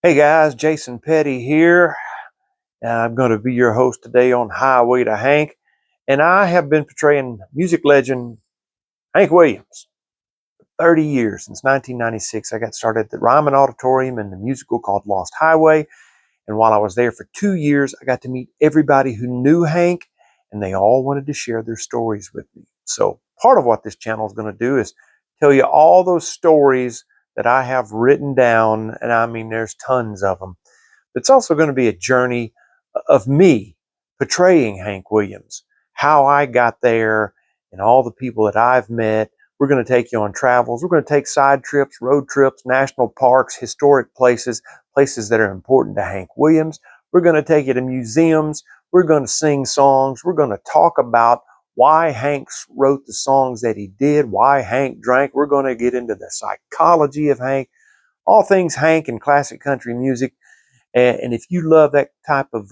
Hey guys, Jason Petty here. I'm going to be your host today on Highway to Hank, and I have been portraying music legend Hank Williams for 30 years, since 1996. I got started at the Ryman Auditorium in the musical called Lost Highway, and while I was there for 2 years, I got to meet everybody who knew Hank, and they all wanted to share their stories with me. So part of what this channel is going to do is tell you all those stories that I have written down, and I mean there's tons of them. It's also going to be a journey of me portraying Hank Williams, how I got there, and all the people that I've met. We're going to take you on travels. We're going to take side trips, road trips, national parks, historic places, places that are important to Hank Williams. We're going to take you to museums. We're going to sing songs. We're going to talk about why Hank wrote the songs that he did, why Hank drank. We're going to get into the psychology of Hank, all things Hank and classic country music. And if you love that type of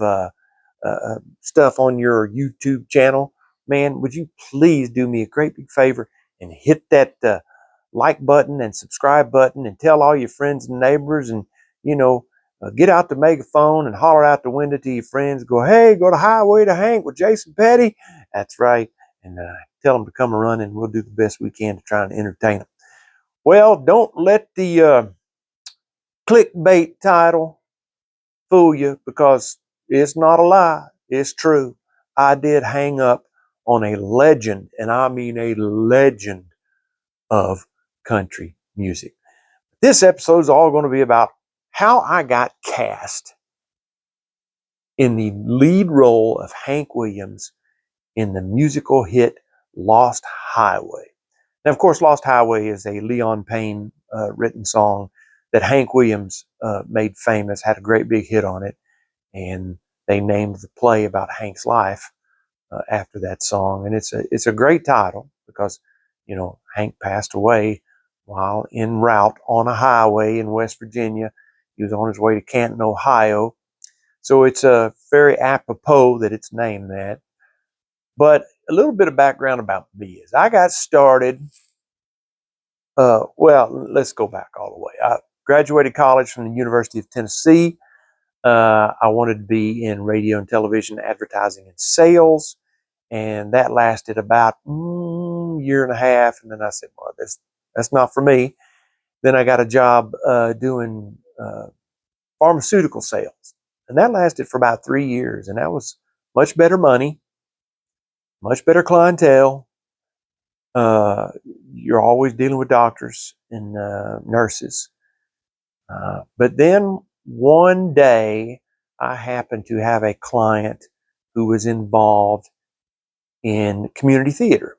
stuff on your YouTube channel, man, would you please do me a great big favor and hit that like button and subscribe button and tell all your friends and neighbors, and get out the megaphone and holler out the window to your friends. Go, hey, go to Highway to Hank with Jason Petty. That's right. And tell them to come run, and we'll do the best we can to try and entertain them. Well, don't let the clickbait title fool you, because it's not a lie. It's true. I did hang up on a legend, and I mean a legend of country music. This episode is all going to be about how I got cast in the lead role of Hank Williams in the musical hit Lost Highway. Now, of course, Lost Highway is a Leon Payne written song that Hank Williams made famous, had a great big hit on it. And they named the play about Hank's life after that song. And it's a great title because, Hank passed away while en route on a highway in West Virginia. He was on his way to Canton, Ohio. So it's very apropos that it's named that. But a little bit of background about me is I got started, let's go back all the way. I graduated college from the University of Tennessee. I wanted to be in radio and television, advertising and sales, and that lasted about a year and a half. And then I said, well, that's not for me. Then I got a job doing pharmaceutical sales, and that lasted for about 3 years, and that was much better money, much better clientele. You're always dealing with doctors and nurses. But then one day, I happened to have a client who was involved in community theater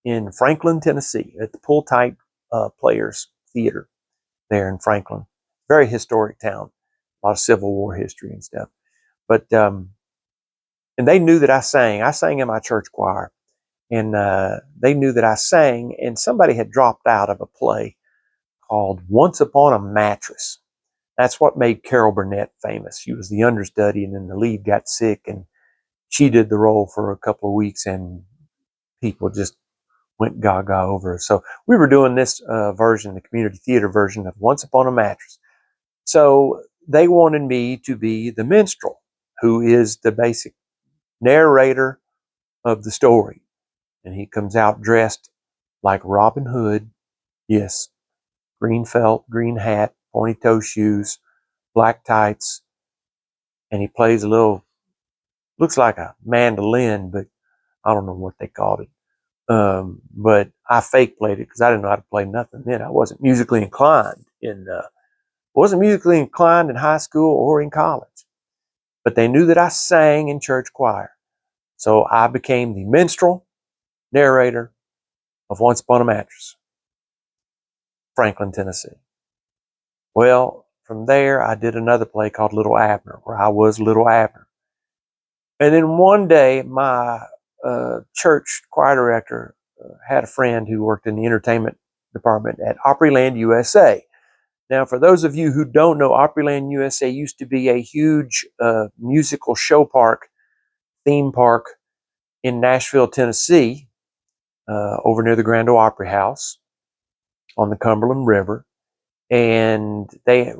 in Franklin, Tennessee, at the Pull Type Players Theater there in Franklin. Very historic town, a lot of Civil War history and stuff. But and they knew that I sang. I sang in my church choir, and they knew that I sang. And somebody had dropped out of a play called Once Upon a Mattress. That's what made Carol Burnett famous. She was the understudy, and then the lead got sick, and she did the role for a couple of weeks, and people just went gaga over her. So we were doing this version, the community theater version of Once Upon a Mattress. So they wanted me to be the minstrel, who is the basic narrator of the story. And he comes out dressed like Robin Hood. Yes, green felt, green hat, pointy toe shoes, black tights, and he plays a little, looks like a mandolin, but I don't know what they called it. But I fake played it because I didn't know how to play nothing then. I wasn't musically inclined in high school or in college. But they knew that I sang in church choir. So I became the minstrel narrator of Once Upon a Mattress, Franklin, Tennessee. Well, from there, I did another play called Little Abner, where I was Little Abner. And then one day, my church choir director had a friend who worked in the entertainment department at Opryland, USA. Now, for those of you who don't know, Opryland, USA used to be a huge musical show park, theme park in Nashville, Tennessee, over near the Grand Ole Opry House on the Cumberland River. And they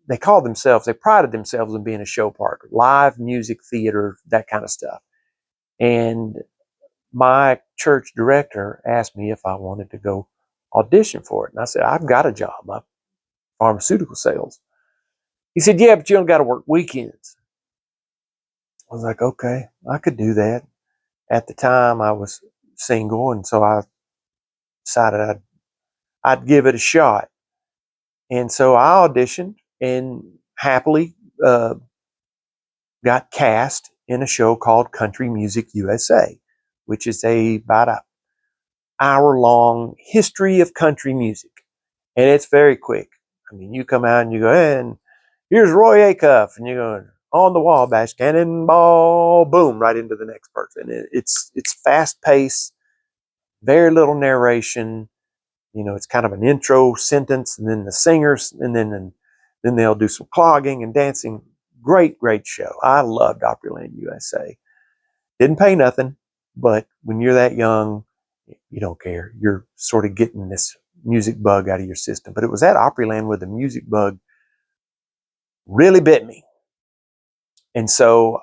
they prided themselves on being a show park, live music, theater, that kind of stuff. And my church director asked me if I wanted to go audition for it. And I said, I've got a job, I'm pharmaceutical sales. He said, yeah, but you don't got to work weekends. I was like, okay, I could do that. At the time, I was single, and so I decided I'd give it a shot. And so I auditioned and happily got cast in a show called Country Music USA, which is about an hour-long history of country music. And it's very quick. I mean, you come out and you go, and here's Roy Acuff, and you're going, on the Wabash, cannonball, boom, right into the next person. It's fast-paced, very little narration. You know, it's kind of an intro sentence, and then the singers, and then they'll do some clogging and dancing. Great, great show. I loved Opryland USA. Didn't pay nothing, but when you're that young, you don't care. You're sort of getting this music bug out of your system. But it was at Opryland where the music bug really bit me. And so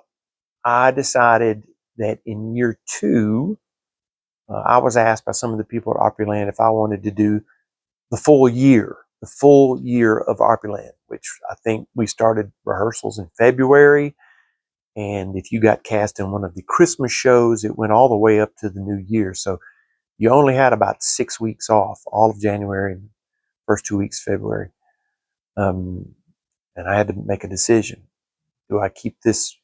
I decided that in year 2, I was asked by some of the people at Opryland if I wanted to do the full year of Opryland, which I think we started rehearsals in February. And if you got cast in one of the Christmas shows, it went all the way up to the new year. So you only had about 6 weeks off, all of January and first 2 weeks of February. And I had to make a decision. Do I keep this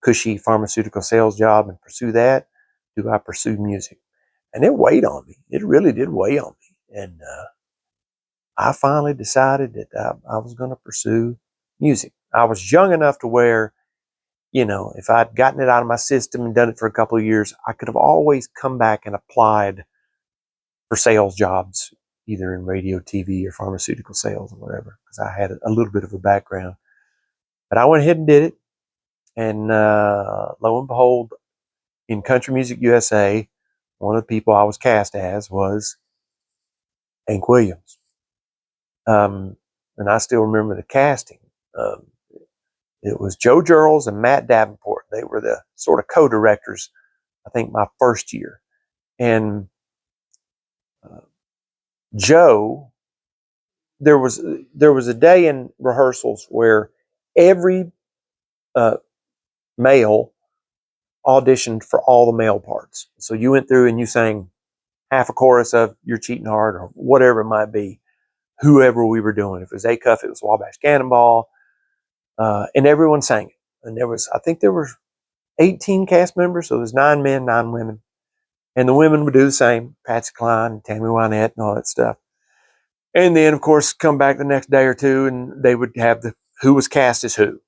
cushy pharmaceutical sales job and pursue that? Do I pursue music? And it weighed on me. It really did weigh on me. And I finally decided that I was going to pursue music. I was young enough to where, you know, if I'd gotten it out of my system and done it for a couple of years, I could have always come back and applied for sales jobs, either in radio, TV, or pharmaceutical sales or whatever, because I had a little bit of a background. But I went ahead and did it. And lo and behold, in Country Music USA, one of the people I was cast as was Hank Williams. And I still remember the casting. Um, it was Joe Gerls and Matt Davenport. They were the sort of co-directors, I think, my first year. And uh, Joe, there was a day in rehearsals where every uh, male auditioned for all the male parts. So you went through and you sang half a chorus of You're Cheating Hard or whatever it might be, whoever we were doing. If it was Acuff, it was Wabash Cannonball, and everyone sang it. And I think there were 18 cast members, so there's 9 men, 9 women. And the women would do the same, Patsy Cline, Tammy Wynette, and all that stuff. And then, of course, come back the next day or two, and they would have who was cast as who.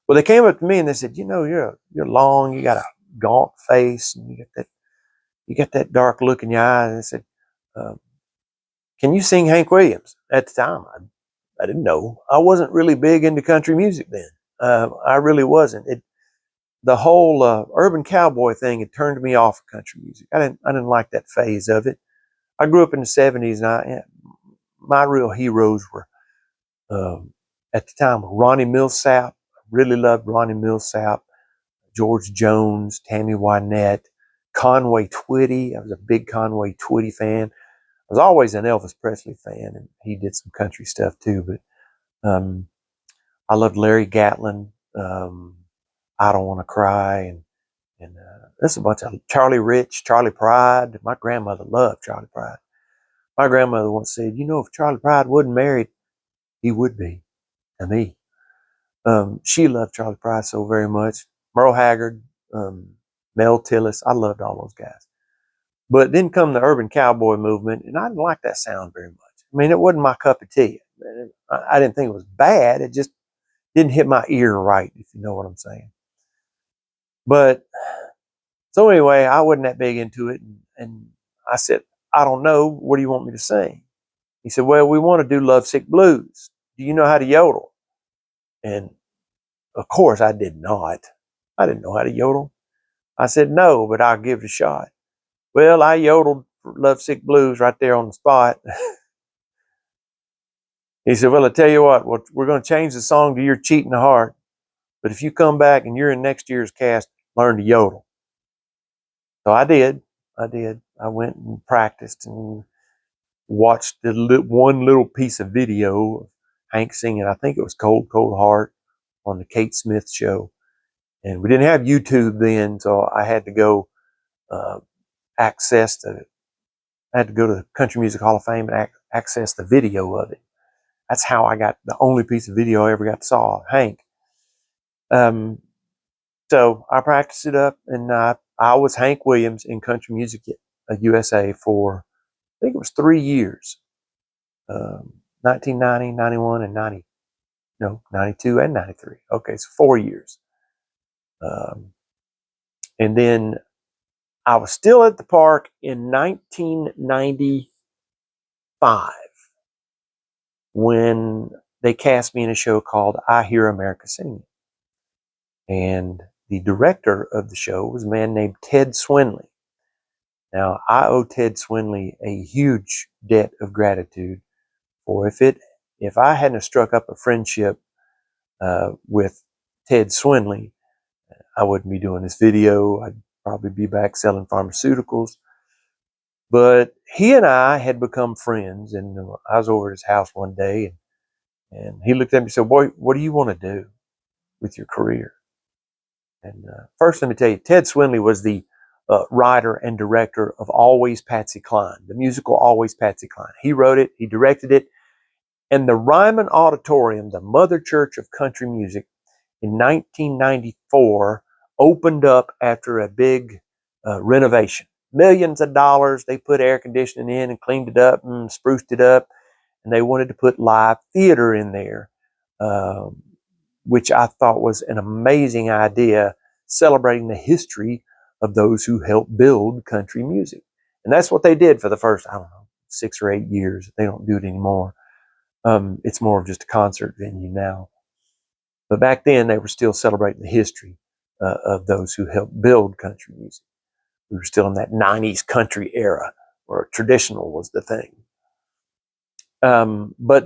Well, they came up to me and they said, you know, you're long, you got a gaunt face, and you got that dark look in your eye. And they said, um, can you sing Hank Williams? At the time, I didn't know. I wasn't really big into country music then. I really wasn't. The whole urban cowboy thing had turned me off of country music. I didn't like that phase of it. I grew up in the '70s, and my real heroes were at the time Ronnie Millsap. I really loved Ronnie Millsap, George Jones, Tammy Wynette, Conway Twitty. I was a big Conway Twitty fan. I was always an Elvis Presley fan, and he did some country stuff too. But I loved Larry Gatlin. I Don't Want to Cry, and there's a bunch of Charlie Rich, Charlie Pride. My grandmother loved Charlie Pride. My grandmother once said, you know, if Charlie Pride wasn't married, he would be to me. She loved Charlie Pride so very much. Merle Haggard, Mel Tillis. I loved all those guys. But then come the urban cowboy movement, and I didn't like that sound very much. I mean, it wasn't my cup of tea. I didn't think it was bad. It just didn't hit my ear right, if you know what I'm saying. But so anyway, I wasn't that big into it, and I said, I don't know. What do you want me to sing? He said, well, we want to do Lovesick Blues. Do you know how to yodel? And of course, I did not. I didn't know how to yodel. I said, no, but I'll give it a shot. Well, I yodeled for Lovesick Blues right there on the spot. He said, well, I tell you what, we're going to change the song to You're Cheating the Heart. But if you come back and you're in next year's cast, learn to yodel. So I did. I went and practiced and watched one little piece of video of Hank singing. I think it was Cold, Cold Heart on the Kate Smith show. And we didn't have YouTube then, so I had to go uh, I had to go to the Country Music Hall of Fame and access the video of it. That's how I got the only piece of video I ever got to saw of Hank. So I practiced it up, and I was Hank Williams in Country Music USA for, I think it was 3 years, 1990, 91, and 92 and 93. Okay, so 4 years. And then I was still at the park in 1995 when they cast me in a show called I Hear America Singing. And the director of the show was a man named Ted Swinley. Now, I owe Ted Swinley a huge debt of gratitude for if I hadn't struck up a friendship with Ted Swinley, I wouldn't be doing this video. I'd probably be back selling pharmaceuticals. But he and I had become friends, and I was over at his house one day, and he looked at me and said, boy, what do you want to do with your career? And first, let me tell you, Ted Swinley was the writer and director of Always Patsy Cline, the musical Always Patsy Cline. He wrote it, he directed it, and the Ryman Auditorium, the mother church of country music, in 1994 opened up after a big renovation. Millions of dollars. They put air conditioning in and cleaned it up and spruced it up, and they wanted to put live theater in there, which I thought was an amazing idea, celebrating the history of those who helped build country music. And that's what they did for the first, I don't know, 6 or 8 years. They don't do it anymore. It's more of just a concert venue now. But back then, they were still celebrating the history of those who helped build country music. We were still in that 90s country era where traditional was the thing. But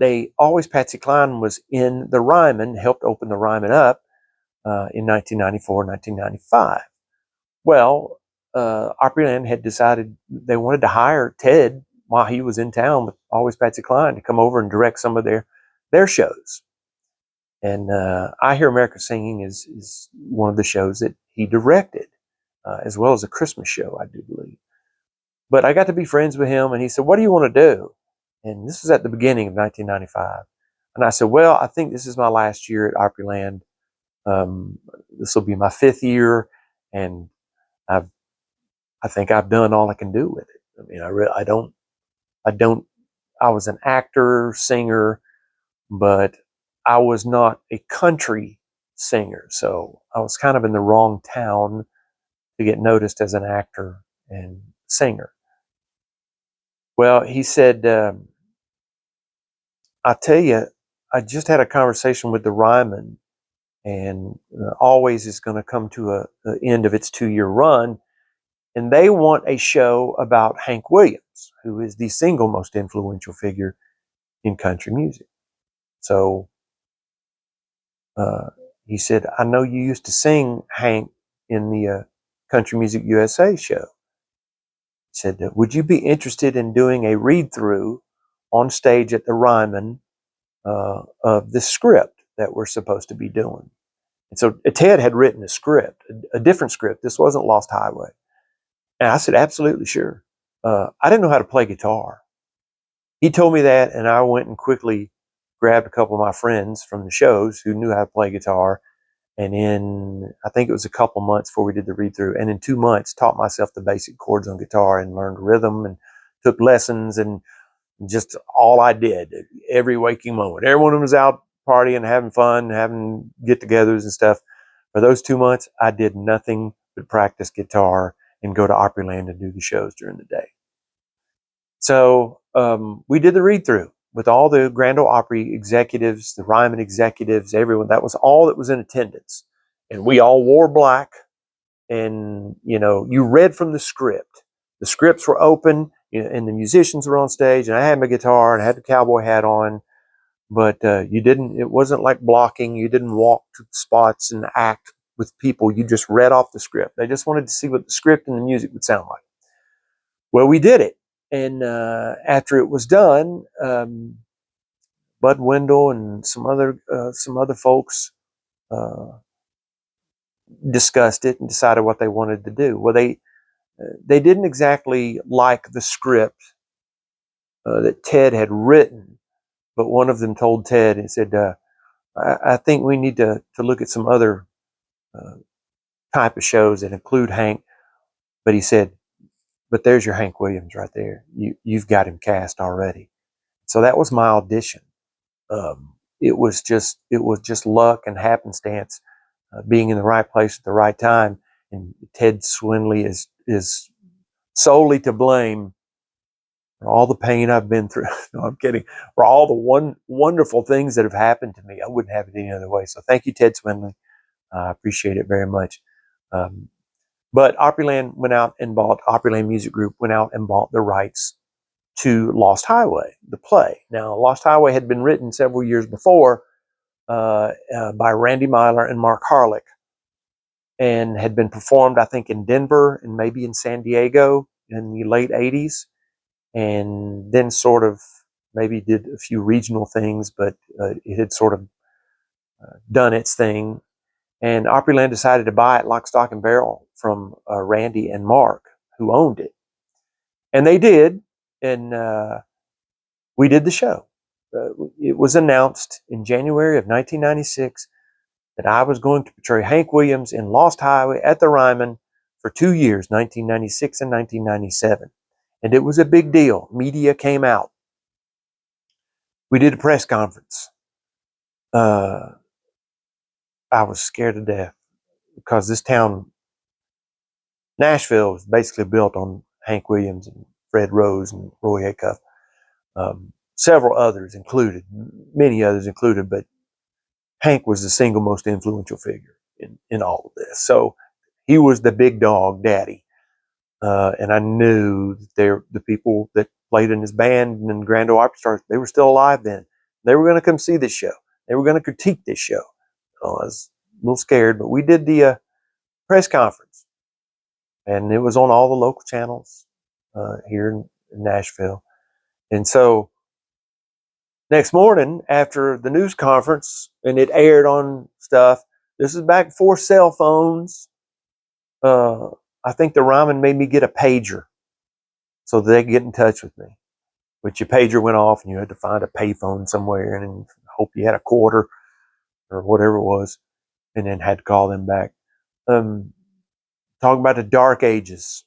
Patsy Cline was in the Ryman, helped open the Ryman up in 1994, 1995. Well, Opryland had decided they wanted to hire Ted while he was in town with Always Patsy Cline to come over and direct some of their shows. And I Hear America Singing is one of the shows that he directed, as well as a Christmas show, I do believe. But I got to be friends with him, and he said, what do you want to do? And this was at the beginning of 1995. And I said, well, I think this is my last year at Opryland. This will be my 5th year, and I think I've done all I can do with it. I mean, I was an actor, singer, but I was not a country singer. So I was kind of in the wrong town to get noticed as an actor and singer. Well, he said, I tell you, I just had a conversation with the Ryman, and Always is going to come to the end of its 2-year run, and they want a show about Hank Williams, who is the single most influential figure in country music. So he said, I know you used to sing Hank in the Country Music USA show. He said, would you be interested in doing a read-through on stage at the Ryman of the script that we're supposed to be doing? And so Ted had written a script, a different script. This wasn't Lost Highway. And I said, absolutely, sure. I didn't know how to play guitar. He told me that, and I went and quickly grabbed a couple of my friends from the shows who knew how to play guitar. And I think it was a couple months before we did the read-through. And in 2 months, taught myself the basic chords on guitar and learned rhythm and took lessons, and just all I did every waking moment. Everyone was out partying, having fun, having get-togethers and stuff. For those 2 months, I did nothing but practice guitar and go to Opryland and do the shows during the day. So we did the read-through with all the Grand Ole Opry executives, the Ryman executives, everyone. That was all that was in attendance. And we all wore black. And, you read from the script. The scripts were open, and the musicians were on stage, and I had my guitar, and I had the cowboy hat on. but you didn't. It wasn't like blocking. You didn't walk to spots and act with people. You just read off the script. They just wanted to see what the script and the music would sound like. Well, we did it, and after it was done, Bud Wendell and some other folks uh, discussed it and decided what they wanted to do. Well, they didn't exactly like the script that Ted had written, but one of them told Ted and said, I think we need to look at some other uh, type of shows that include Hank." But he said, "But there's your Hank Williams right there. You've got him cast already." So that was my audition. It was just luck and happenstance, being in the right place at the right time. And Ted Swinley is solely to blame for all the pain I've been through. No, I'm kidding. For all the wonderful things that have happened to me. I wouldn't have it any other way. So thank you, Ted Swinley. I appreciate it very much. Um, but Opryland Music Group went out and bought the rights to Lost Highway, the play. Now, Lost Highway had been written several years before by Randy Myler and Mark Harlick, and had been performed, I think, in Denver and maybe in San Diego in the late 80s, and then sort of maybe did a few regional things, but it had sort of done its thing. And Opryland decided to buy it lock, stock, and barrel from Randy and Mark, who owned it. And they did, and we did the show. It was announced in January of 1996 that I was going to portray Hank Williams in Lost Highway at the Ryman for 2 years, 1996 and 1997. And it was a big deal. Media came out. We did a press conference. Uh, I was scared to death because this town, Nashville, was basically built on Hank Williams and Fred Rose and Roy Acuff. Several others included, many others included, but Hank was the single most influential figure in all of this. So he was the big dog daddy. And I knew that the people that played in his band and in Grand Ole Opry Stars, they were still alive then. They were going to come see this show. They were going to critique this show. I was a little scared, but we did the press conference, and it was on all the local channels here in Nashville. And so next morning after the news conference, and it aired on stuff, this is back before cell phones. I think the Ryman made me get a pager so they could get in touch with me. Which your pager went off and you had to find a payphone somewhere and hope you had a quarter or whatever it was, and then had to call them back. Talking about the dark ages,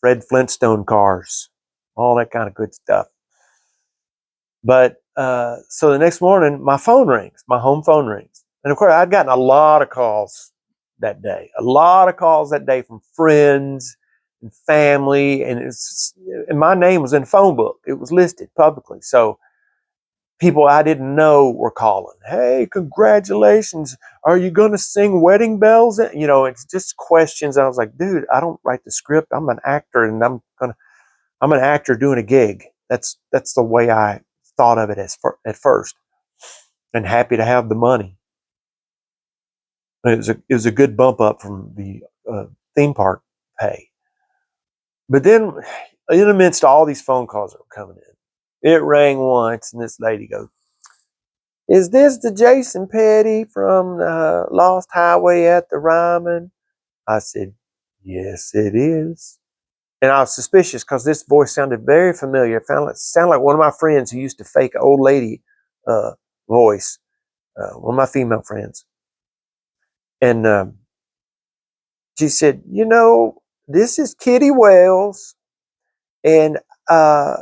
Fred Flintstone cars, all that kind of good stuff. But so the next morning, my phone rings, my home phone rings. And of course, I'd gotten a lot of calls that day, from friends and family. And my name was in the phone book, it was listed publicly. So people I didn't know were calling. Hey, congratulations. Are you going to sing Wedding Bells? You know, it's just questions. I was like, dude, I don't write the script. I'm an actor, and I'm an actor doing a gig. That's the way I thought of it at first, and happy to have the money. It was a good bump up from the theme park pay. But then, in the midst of all these phone calls that were coming in, it rang once, and this lady goes, "Is this the Jason Petty from Lost Highway at the Ryman?" I said, "Yes, it is." And I was suspicious because this voice sounded very familiar. It sounded like one of my friends who used to fake old lady uh, voice, one of my female friends. And she said, "This is Kitty Wells, and uh,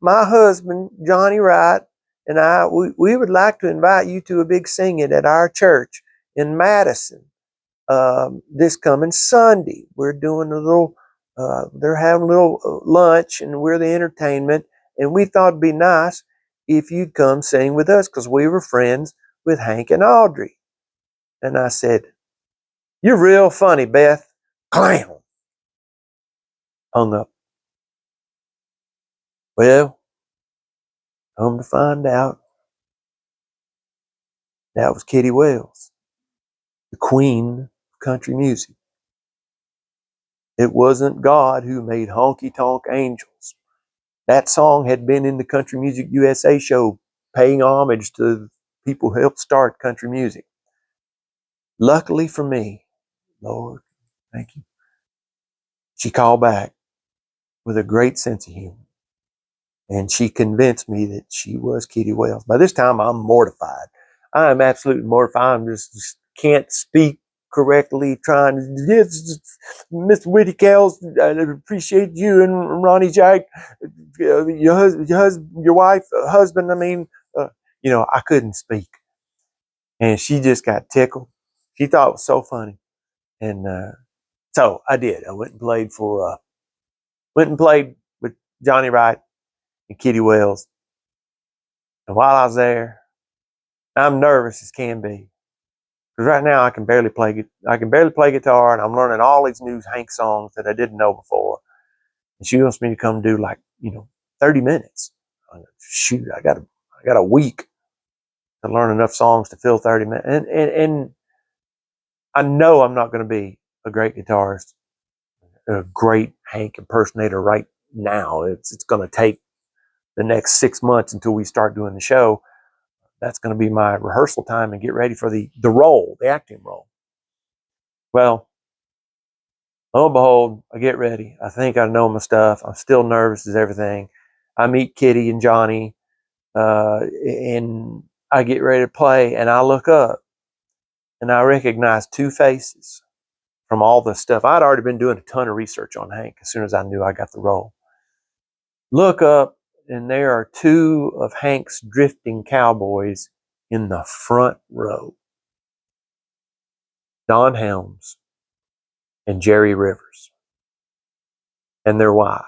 my husband, Johnny Wright, and we would like to invite you to a big singing at our church in Madison this coming Sunday. We're doing they're having a little lunch, and we're the entertainment, and we thought it'd be nice if you'd come sing with us because we were friends with Hank and Audrey." And I said, "You're real funny, Beth." Clown. Hung up. Well, come to find out, That was Kitty Wells, the queen of country music. It wasn't God who made honky tonk angels. That song had been in the Country Music USA show, paying homage to people who helped start country music. Luckily for me, Lord, thank you, she called back with a great sense of humor. And she convinced me that she was Kitty Wells. By this time, I'm mortified. I am absolutely mortified. I just can't speak correctly. Trying to, yes, Miss Whitty-Kells, I appreciate you and Ronnie Jack, your wife, husband. I mean, I couldn't speak, and she just got tickled. She thought it was so funny, and so I did. I went and played with Johnny Wright and Kitty Wells. And while I was there, I'm nervous as can be. Because right now I can barely play guitar, and I'm learning all these new Hank songs that I didn't know before. And she wants me to come do 30 minutes. Shoot, I got a week to learn enough songs to fill 30 minutes. And I know I'm not going to be a great guitarist, a great Hank impersonator right now. It's going to take the next 6 months until we start doing the show. That's going to be my rehearsal time and get ready for the role, the acting role. Well, lo and behold, I get ready. I think I know my stuff. I'm still nervous as everything. I meet Kitty and Johnny, and I get ready to play, and I look up, and I recognize two faces from all the stuff. I'd already been doing a ton of research on Hank as soon as I knew I got the role. Look up, and there are two of Hank's drifting cowboys in the front row. Don Helms and Jerry Rivers and their wives.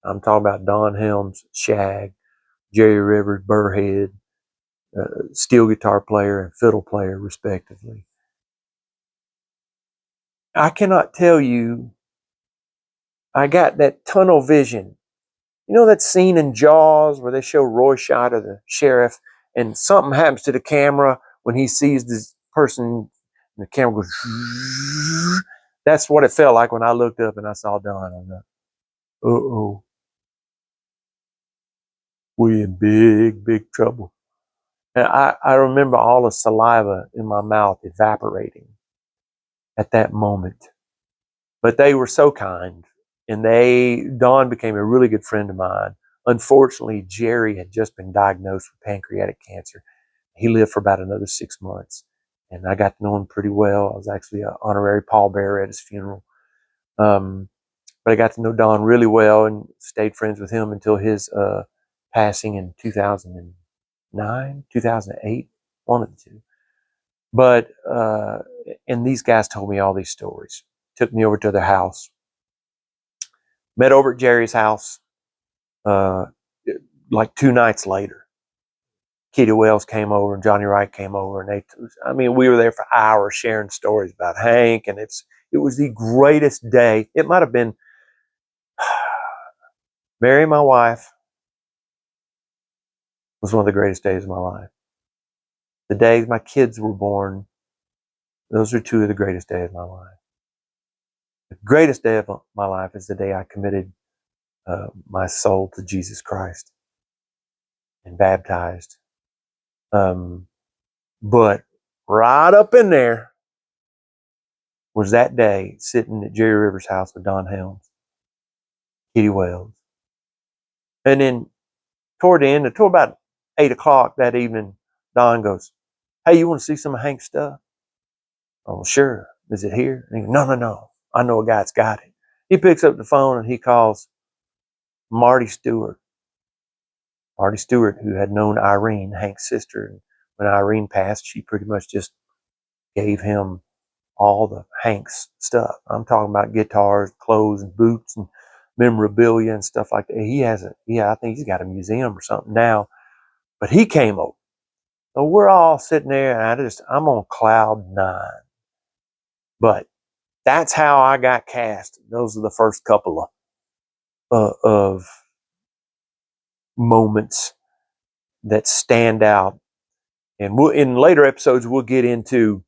I'm talking about Don Helms, Shag, Jerry Rivers, Burrhead, steel guitar player and fiddle player, respectively. I cannot tell you, I got that tunnel vision. You know that scene in Jaws where they show Roy Scheider, the sheriff, and something happens to the camera when he sees this person, and the camera goes. That's what it felt like when I looked up and I saw Don. I was like, uh-oh, we're in big, big trouble. And I remember all the saliva in my mouth evaporating at that moment. But they were so kind. And Don became a really good friend of mine. Unfortunately, Jerry had just been diagnosed with pancreatic cancer. He lived for about another 6 months. And I got to know him pretty well. I was actually an honorary pallbearer at his funeral. But I got to know Don really well and stayed friends with him until his passing in 2009, 2008, one of the two. But, and these guys told me all these stories. Took me over to their house. Met over at Jerry's house like 2 nights later. Kitty Wells came over and Johnny Wright came over, and we were there for hours sharing stories about Hank, and it was the greatest day. It might have been Mary, my wife, was one of the greatest days of my life. The day my kids were born, those are two of the greatest days of my life. The greatest day of my life is the day I committed my soul to Jesus Christ and baptized. But right up in there was that day sitting at Jerry Rivers' house with Don Helms, Kitty Wells. And then toward about 8 o'clock that evening, Don goes, "Hey, you want to see some of Hank's stuff?" "Oh, sure. Is it here?" And he goes, No. I know a guy that's got it. He picks up the phone and he calls Marty Stewart. Marty Stewart, who had known Irene, Hank's sister. And when Irene passed, she pretty much just gave him all the Hank's stuff. I'm talking about guitars, clothes, and boots, and memorabilia and stuff like that. I think he's got a museum or something now. But he came over. So we're all sitting there, and I'm on cloud 9. But that's how I got cast. Those are the first couple of moments that stand out And in later episodes, we'll get into,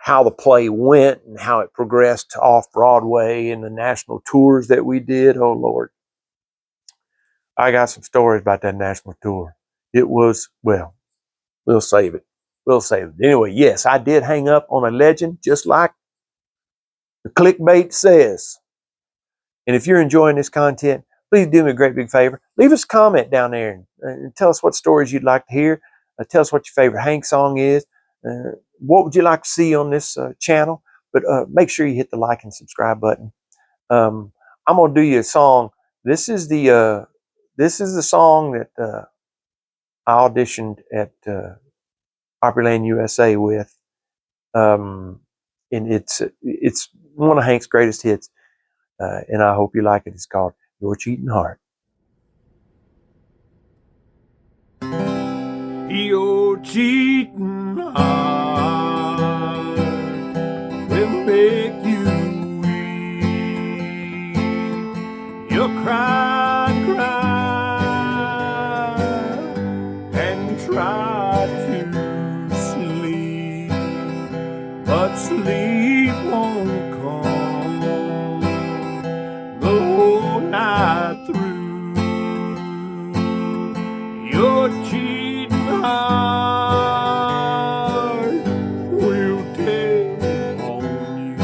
how the play went and how it progressed off Broadway and the national tours that we did. Oh, Lord. I got some stories about that national tour. It was, well, we'll save it. We'll save it. Anyway, yes, I did hang up on a legend, just like the clickbait says. And if you're enjoying this content, please do me a great big favor. Leave us a comment down there and tell us what stories you'd like to hear. Tell us what your favorite Hank song is. What would you like to see on this channel? But make sure you hit the like and subscribe button. I'm gonna do you a song. This is the song that I auditioned at Opryland, USA with, and it's one of Hank's greatest hits, and I hope you like it. It's called "Your Cheating Heart." Your cheating heart will make you weep. You'll cry, cry, and try to sleep, but sleep won't come the whole night through. Your cheating heart will tell on you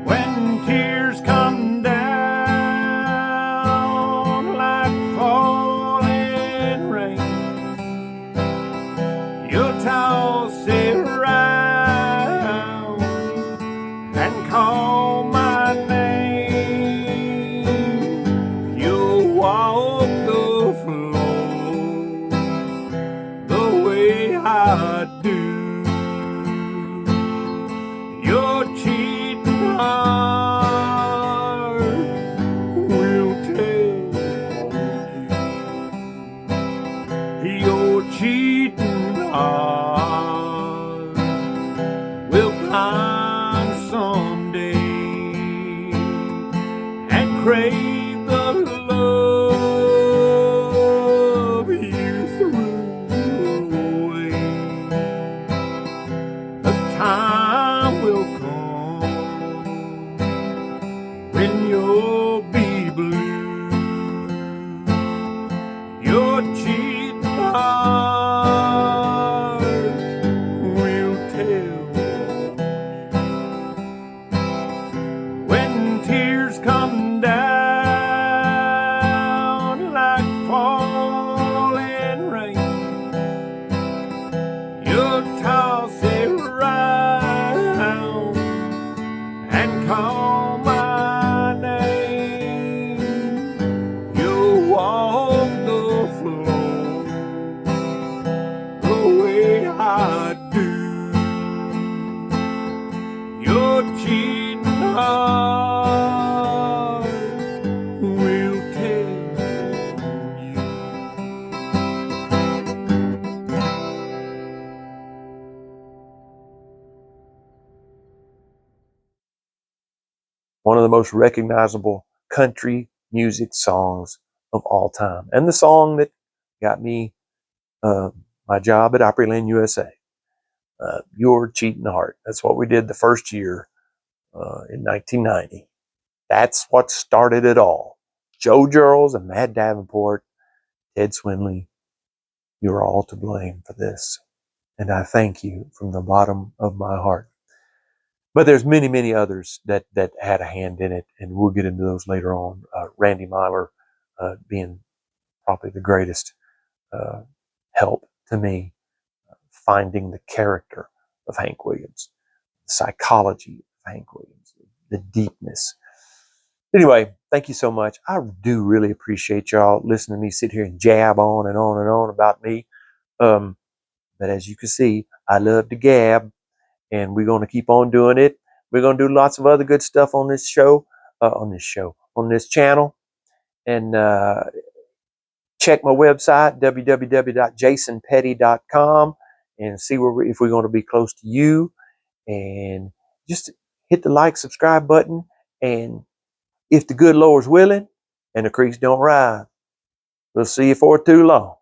when tears come down like falling rain. You'll toss it around and call my name. You'll walk the floor the way I do. Your cheating heart will tell on you. Your cheating heart will pine someday and crave the love you threw away. The time will come when you'll be blue. Your cheating heart will tell when tears come down like falling rain. You'll toss it around and call my name. You'll walk the floor the way I do. Your cheating heart will tell you. One of the most recognizable country music songs of all time, and the song that got me my job at Opryland, USA. Your Cheating Heart. That's what we did the first year in 1990. That's what started it all. Joe Girls and Matt Davenport, Ted Swinley, you're all to blame for this. And I thank you from the bottom of my heart. But there's many, many others that had a hand in it, and we'll get into those later on. Randy Myler being probably the greatest help to me finding the character of Hank Williams, the psychology of Hank Williams, the deepness. Anyway, thank you so much. I do really appreciate y'all listening to me sit here and jab on and on and on about me. But as you can see, I love to gab, and we're going to keep on doing it. We're going to do lots of other good stuff on this show, on this channel. And check my website, www.jasonpetty.com, and see if we're going to be close to you. And just hit the like, subscribe button. And if the good Lord's willing and the creeks don't rise, we'll see you for too long.